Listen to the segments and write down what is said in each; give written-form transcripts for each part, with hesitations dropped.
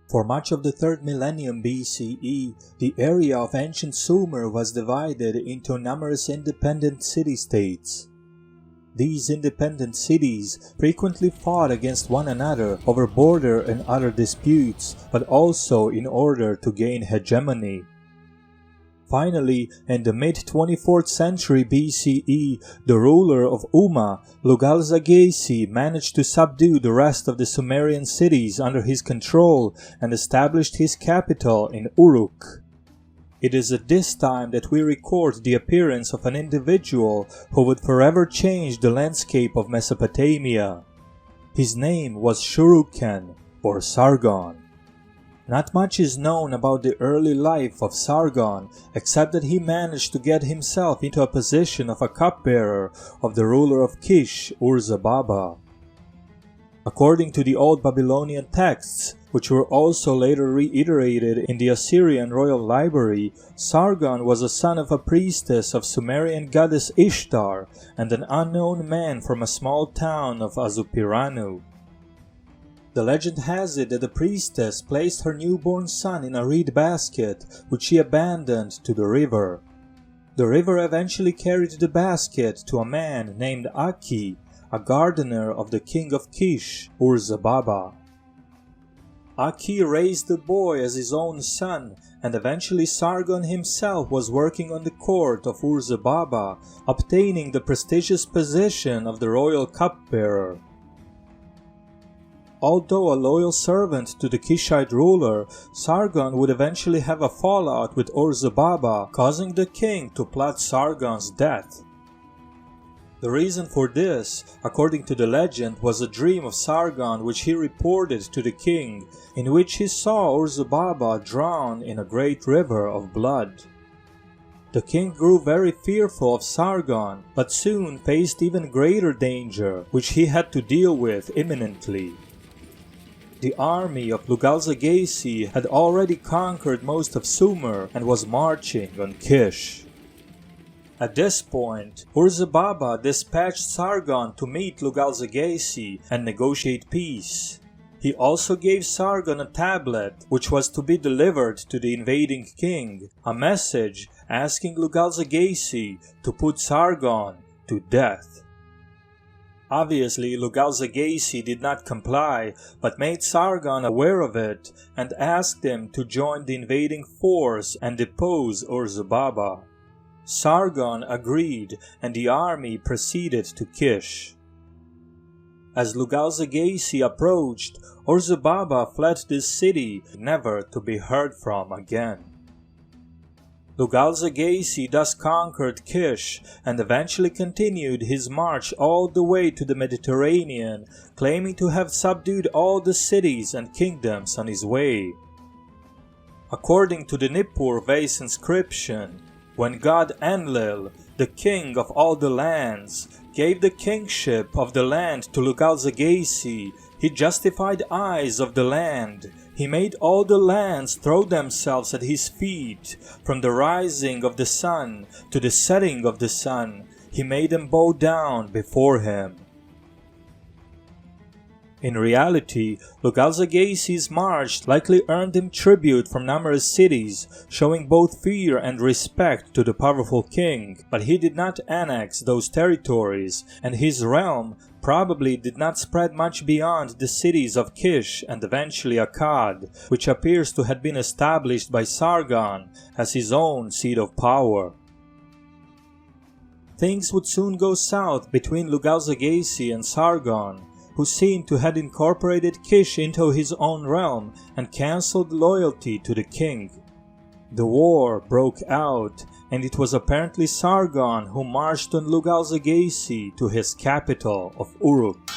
For much of the 3rd millennium BCE, the area of ancient Sumer was divided into numerous independent city-states. These independent cities frequently fought against one another over border and other disputes, but also in order to gain hegemony. Finally, in the mid-24th century BCE, the ruler of Umma, Lugalzagesi, managed to subdue the rest of the Sumerian cities under his control and established his capital in Uruk. It is at this time that we record the appearance of an individual who would forever change the landscape of Mesopotamia. His name was Shuruken, or Sargon. Not much is known about the early life of Sargon, except that he managed to get himself into a position of a cupbearer of the ruler of Kish, Ur-Zababa. According to the old Babylonian texts, which were also later reiterated in the Assyrian royal library, Sargon was a son of a priestess of Sumerian goddess Ishtar and an unknown man from a small town of Azupiranu. The legend has it that the priestess placed her newborn son in a reed basket, which she abandoned to the river. The river eventually carried the basket to a man named Aki, a gardener of the king of Kish, Ur-Zababa. Aki raised the boy as his own son, and eventually Sargon himself was working on the court of Ur-Zababa, obtaining the prestigious position of the royal cupbearer. Although a loyal servant to the Kishite ruler, Sargon would eventually have a fallout with Ur-Zababa, causing the king to plot Sargon's death. The reason for this, according to the legend, was a dream of Sargon which he reported to the king, in which he saw Ur-Zababa drown in a great river of blood. The king grew very fearful of Sargon, but soon faced even greater danger, which he had to deal with imminently. The army of Lugalzagesi had already conquered most of Sumer and was marching on Kish. At this point, Ur-Zababa dispatched Sargon to meet Lugalzagesi and negotiate peace. He also gave Sargon a tablet, which was to be delivered to the invading king, a message asking Lugalzagesi to put Sargon to death. Obviously, Lugalzagesi did not comply, but made Sargon aware of it and asked him to join the invading force and depose Ur-Zababa. Sargon agreed, and the army proceeded to Kish. As Lugalzagesi approached, Ur-Zababa fled the city, never to be heard from again. Lugalzagesi thus conquered Kish and eventually continued his march all the way to the Mediterranean, claiming to have subdued all the cities and kingdoms on his way. According to the Nippur vase inscription, when god Enlil, the king of all the lands, gave the kingship of the land to Lugalzagesi, he justified eyes of the land. He made all the lands throw themselves at his feet, from the rising of the sun to the setting of the sun. He made them bow down before him. In reality, Lugalzagesi's march likely earned him tribute from numerous cities, showing both fear and respect to the powerful king, but he did not annex those territories, and his realm probably did not spread much beyond the cities of Kish and eventually Akkad, which appears to have been established by Sargon as his own seat of power. Things would soon go south between Lugalzagesi and Sargon, who seemed to have incorporated Kish into his own realm and cancelled loyalty to the king. The war broke out, and it was apparently Sargon who marched on Lugalzagesi to his capital of Uruk.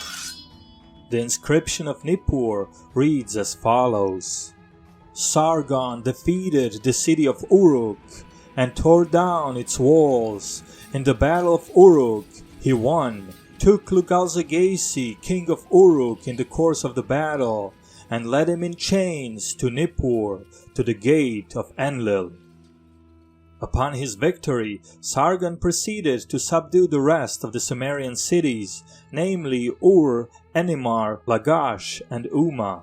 The inscription of Nippur reads as follows: Sargon defeated the city of Uruk and tore down its walls. In the battle of Uruk, he won, took Lugalzagesi, king of Uruk, in the course of the battle, and led him in chains to Nippur, to the gate of Enlil. Upon his victory, Sargon proceeded to subdue the rest of the Sumerian cities, namely Ur, Enimar, Lagash, and Umma.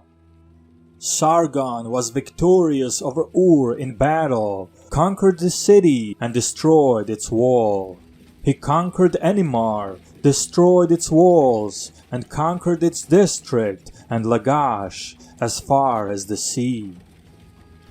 Sargon was victorious over Ur in battle, conquered the city and destroyed its wall. He conquered Enimar, destroyed its walls, and conquered its district and Lagash as far as the sea.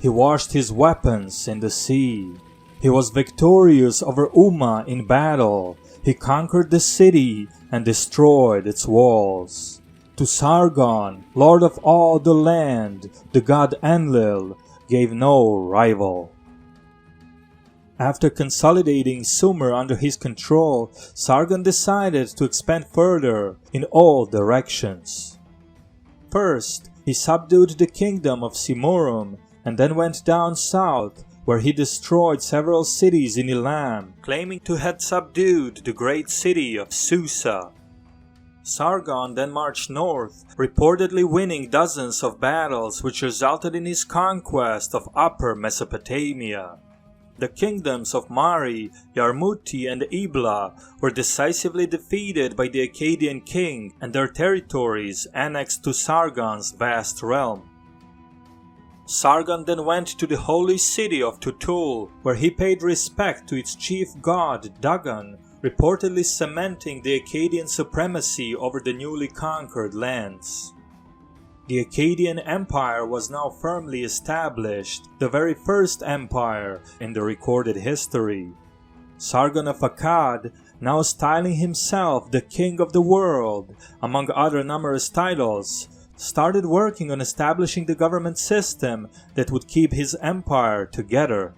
He washed his weapons in the sea. He was victorious over Umma in battle. He conquered the city and destroyed its walls. To Sargon, lord of all the land, the god Enlil gave no rival. After consolidating Sumer under his control, Sargon decided to expand further in all directions. First, he subdued the kingdom of Simurum and then went down south, where he destroyed several cities in Elam, claiming to have subdued the great city of Susa. Sargon then marched north, reportedly winning dozens of battles which resulted in his conquest of Upper Mesopotamia. The kingdoms of Mari, Yarmuti and Ibla were decisively defeated by the Akkadian king and their territories annexed to Sargon's vast realm. Sargon then went to the holy city of Tutul, where he paid respect to its chief god Dagan, reportedly cementing the Akkadian supremacy over the newly conquered lands. The Akkadian Empire was now firmly established, the very first empire in the recorded history. Sargon of Akkad, now styling himself the king of the world, among other numerous titles, started working on establishing the government system that would keep his empire together.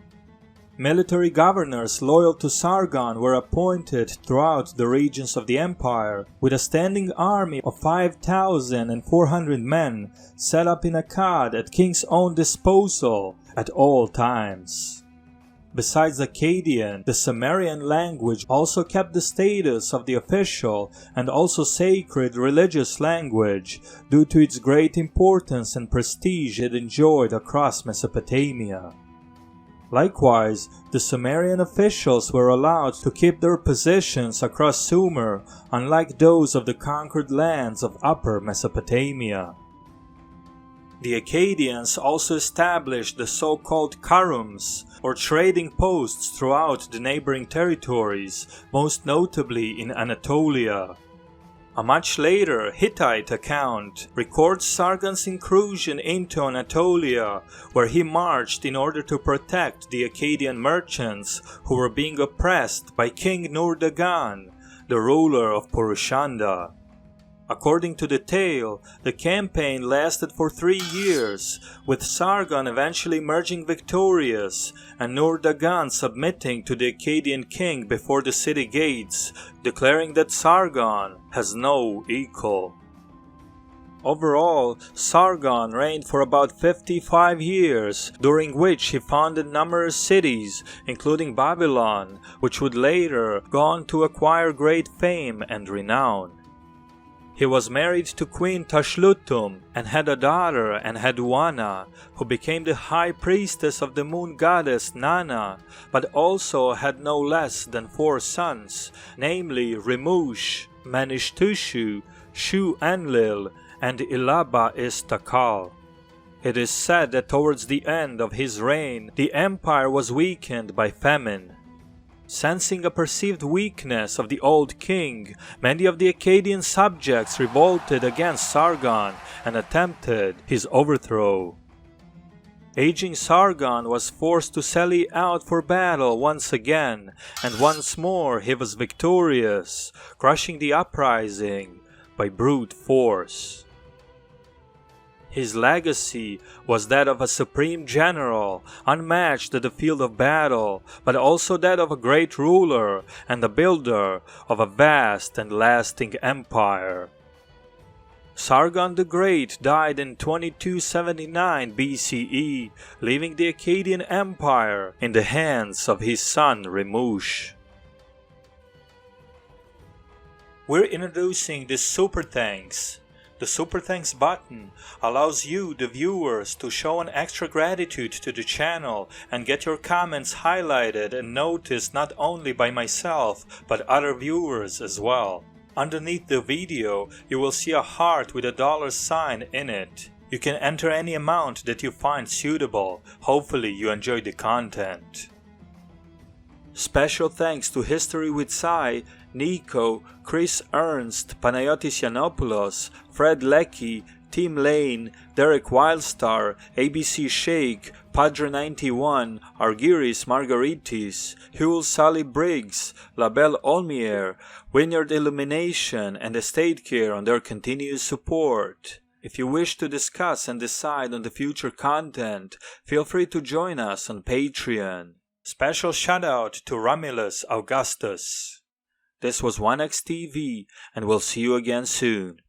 Military governors loyal to Sargon were appointed throughout the regions of the empire, with a standing army of 5,400 men set up in Akkad at king's own disposal at all times. Besides Akkadian, the Sumerian language also kept the status of the official and also sacred religious language due to its great importance and prestige it enjoyed across Mesopotamia. Likewise, the Sumerian officials were allowed to keep their positions across Sumer, unlike those of the conquered lands of Upper Mesopotamia. The Akkadians also established the so-called Karums, or trading posts throughout the neighboring territories, most notably in Anatolia. A much later Hittite account records Sargon's incursion into Anatolia, where he marched in order to protect the Akkadian merchants who were being oppressed by King Nur-Dagan, the ruler of Purushanda. According to the tale, the campaign lasted for 3 years, with Sargon eventually emerging victorious and Nur-Dagan submitting to the Akkadian king before the city gates, declaring that Sargon has no equal. Overall, Sargon reigned for about 55 years, during which he founded numerous cities, including Babylon, which would later go on to acquire great fame and renown. He was married to Queen Tashlutum and had a daughter Enheduanna, who became the high priestess of the moon goddess Nana, but also had no less than 4 sons, namely Rimush, Manishtushu, Shu-Enlil, and Ilaba-Istakal. It is said that towards the end of his reign, the empire was weakened by famine. Sensing a perceived weakness of the old king, many of the Akkadian subjects revolted against Sargon and attempted his overthrow. Aging Sargon was forced to sally out for battle once again, and once more he was victorious, crushing the uprising by brute force. His legacy was that of a supreme general, unmatched at the field of battle, but also that of a great ruler and the builder of a vast and lasting empire. Sargon the Great died in 2279 BCE, leaving the Akkadian Empire in the hands of his son Rimush. We're introducing the Super Thanks. The Super Thanks button allows you, the viewers, to show an extra gratitude to the channel and get your comments highlighted and noticed not only by myself, but other viewers as well. Underneath the video, you will see a heart with a $sign in it. You can enter any amount that you find suitable. Hopefully you enjoy the content. Special thanks to History with Sai, Nico, Chris Ernst, Panayotis Yiannopoulos, Fred Leckie, Tim Lane, Derek Wildstar, ABC Sheikh, Padre91, Argyris Margaritis, Huel Sally Briggs, Labelle Olmier, Vineyard Illumination, and Estate Care on their continuous support. If you wish to discuss and decide on the future content, feel free to join us on Patreon. Special shout out to Romulus Augustus. This was WanaxTV, and we'll see you again soon.